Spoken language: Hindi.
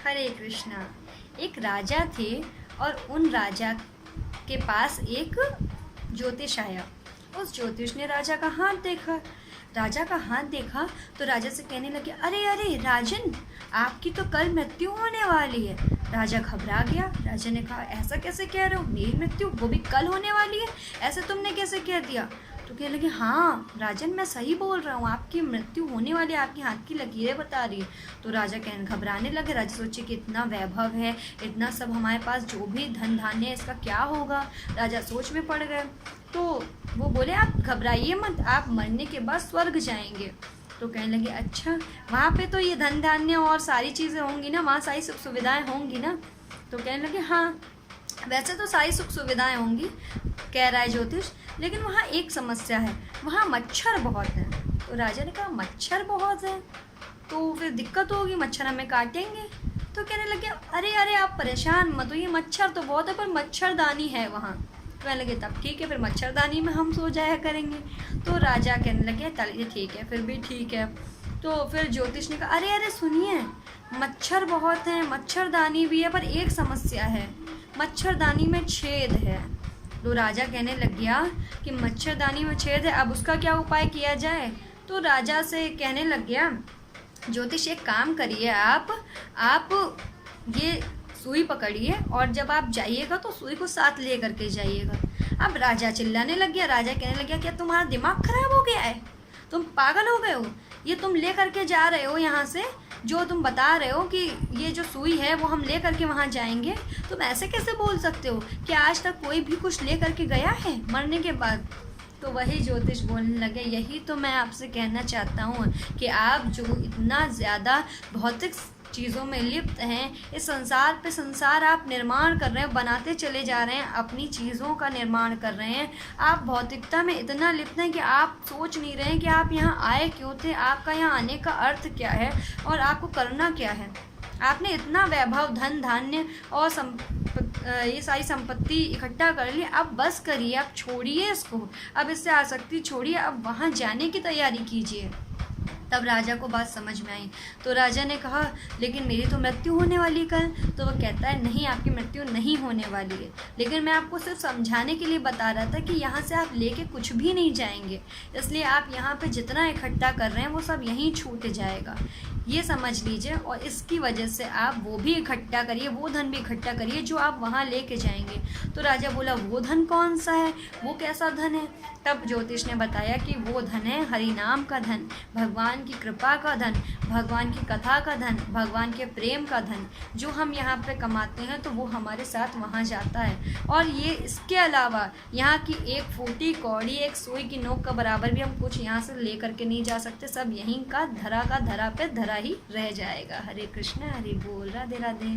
हरे कृष्णा। एक राजा थे और उन राजा के पास एक ज्योतिष आया। उस ज्योतिष ने राजा का हाथ देखा। राजा का हाथ देखा तो राजा से कहने लगे, अरे अरे राजन, आपकी तो कल मृत्यु होने वाली है। राजा घबरा गया। राजा ने कहा, ऐसा कैसे कह रहे हो, मेरी मृत्यु वो भी कल होने वाली है, ऐसे तुमने कैसे कह दिया? तो कहने लगे, हाँ राजन, मैं सही बोल रहा हूँ, आपकी मृत्यु होने वाली है, आपकी हाथ की लकीरें बता रही है। तो राजा कहने घबराने लगे। राजा सोचे कि इतना वैभव है, इतना सब हमारे पास, जो भी धन धान्य है, इसका क्या होगा। राजा सोच में पड़ गए। तो वो बोले, आप घबराइए मत, आप मरने के बाद स्वर्ग जाएंगे। तो कहने लगे, अच्छा वहाँ पे तो ये धन धान्य और सारी चीज़ें होंगी ना, वहाँ सारी सुख सुविधाएँ होंगी ना? तो कहने लगे, हाँ वैसे तो सारी सुख सुविधाएँ होंगी, कह रहा है ज्योतिष, लेकिन वहाँ एक समस्या है, वहाँ मच्छर बहुत हैं। तो राजा ने कहा, मच्छर बहुत है तो फिर दिक्कत होगी, मच्छर हमें काटेंगे। तो कहने लगे, अरे अरे आप परेशान मत होइए, मच्छर तो बहुत है पर मच्छरदानी है वहाँ। कहने लगे, तब ठीक है, फिर मच्छरदानी में हम सो जाया करेंगे। तो राजा कहने लगे, चलिए ठीक है, फिर भी ठीक है। तो फिर ज्योतिष ने कहा, अरे अरे सुनिए, मच्छर बहुत हैं, मच्छरदानी भी है, पर एक समस्या है, मच्छरदानी में छेद है। तो राजा कहने लग गया कि मच्छरदानी में छेद है, अब उसका क्या उपाय किया जाए? तो राजा से कहने लग गया, ज्योतिष एक काम करिए, आप ये सुई पकड़िए और जब आप जाइएगा तो सुई को साथ ले करके जाइएगा। अब राजा चिल्लाने लग गया। राजा कहने लग गया, क्या तुम्हारा दिमाग खराब हो गया है, तुम पागल हो गए हो? ये तुम ले करके जा रहे हो यहाँ से, जो तुम बता रहे हो कि ये जो सुई है वो हम ले करके वहाँ जाएंगे, तुम ऐसे कैसे बोल सकते हो? कि आज तक कोई भी कुछ ले करके गया है मरने के बाद? तो वही ज्योतिष बोलने लगे, यही तो मैं आपसे कहना चाहता हूँ कि आप जो इतना ज़्यादा भौतिक चीज़ों में लिप्त हैं, इस संसार पे संसार आप निर्माण कर रहे हैं, बनाते चले जा रहे हैं, अपनी चीज़ों का निर्माण कर रहे हैं। आप भौतिकता में इतना लिप्त हैं कि आप सोच नहीं रहे हैं कि आप यहाँ आए क्यों थे, आपका यहाँ आने का अर्थ क्या है और आपको करना क्या है। आपने इतना वैभव, धन धान्य और ये सारी संपत्ति इकट्ठा कर ली, अब बस करिए, अब छोड़िए इसको, अब इससे आसक्ति छोड़िए, अब वहाँ जाने की तैयारी कीजिए। तब राजा को बात समझ में आई। तो राजा ने कहा, लेकिन मेरी तो मृत्यु होने वाली कल। तो वो कहता है, नहीं आपकी मृत्यु नहीं होने वाली है, लेकिन मैं आपको सिर्फ समझाने के लिए बता रहा था कि यहाँ से आप लेके कुछ भी नहीं जाएंगे, इसलिए आप यहाँ पे जितना इकट्ठा कर रहे हैं वो सब यहीं छूट जाएगा, ये समझ लीजिए। और इसकी वजह से आप वो भी इकट्ठा करिए, वो धन भी इकट्ठा करिए जो आप वहाँ लेके जाएंगे। तो राजा बोला, वो धन कौन सा है, वो कैसा धन है? तब ज्योतिष ने बताया कि वो धन है हरि नाम का धन, भगवान की कृपा का धन, भगवान की कथा का धन, भगवान के प्रेम का धन, जो हम यहाँ पे कमाते हैं तो वो हमारे साथ वहाँ जाता है। और ये इसके अलावा यहाँ की एक फूटी कौड़ी, एक सुई की नोक का बराबर भी हम कुछ यहाँ से ले करके नहीं जा सकते, सब यहीं का धरा पे धरा ही रह जाएगा। हरे कृष्ण, हरि बोल, राधे राधे।